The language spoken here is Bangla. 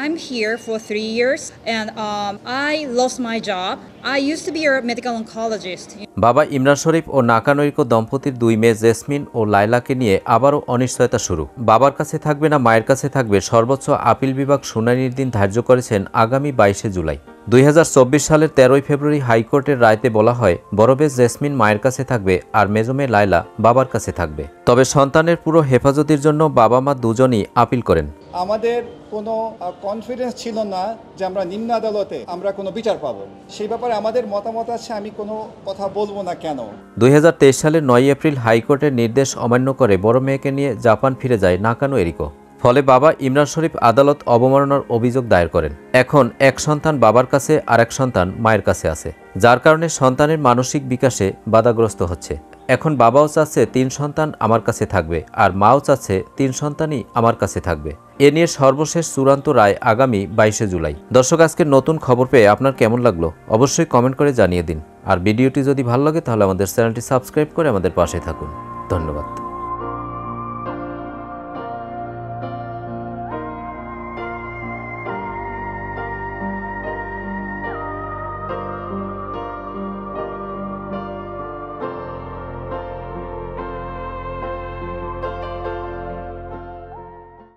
I'm here for 3 years and I lost my job. I used to be a medical oncologist. বাবা ইমরান শরীফ ও নাকানৈরিকো দম্পতির 2 মেয়ে জেসমিন ও লায়লাকে নিয়ে আবারও অনিশ্চয়তা শুরু। বাবার কাছে থাকবে না মায়ের কাছে থাকবে, সর্বোচ্চ আপিল বিভাগ শুনানির দিন ধার্য করেছেন আগামী 22শে জুলাই। 2024 সালের 13ই ফেব্রুয়ারি হাইকোর্টের রায়তে বলা হয় বড় মেয়ে জেসমিন মায়ের কাছে থাকবে আর মেজো মেয়ে লায়লা বাবার কাছে থাকবে। তবে সন্তানের পুরো হেফাজতের জন্য বাবা মা দুজনই আপিল করেন। আমাদের কোনো কনফিডেন্স ছিল না যে আমরা নিম্ন আদালতে আমরা কোনো বিচার পাবো, সেই ব্যাপারে আমাদের মতামত আছে, আমি কোনো কথা বলবো না কেন। 2023 সালের 9 এপ্রিল হাইকোর্টের নির্দেশ অমান্য করে বড় মেয়েকে নিয়ে জাপান ফিরে যায় নাকানোএরিকো। ফলে বাবা ইমরান শরীফ আদালত অবমাননার অভিযোগ দায়ের করেন। এখন এক সন্তান বাবার কাছে আর এক সন্তান মায়ের কাছে আছে, যার কারণে সন্তানের মানসিক বিকাশে বাধাগ্রস্ত হচ্ছে। এখন বাবাও চাচ্ছে 3 সন্তান আমার কাছে থাকবে আর মাও চাচ্ছে 3 সন্তানই আমার কাছে থাকবে। এ নিয়ে সর্বশেষ চূড়ান্ত রায় আগামী 22শে জুলাই। দর্শক, আজকের নতুন খবর পেয়ে আপনার কেমন লাগলো অবশ্যই কমেন্ট করে জানিয়ে দিন। আর ভিডিওটি যদি ভালো লাগে তাহলে আমাদের চ্যানেলটি সাবস্ক্রাইব করে আমাদের পাশে থাকুন। ধন্যবাদ।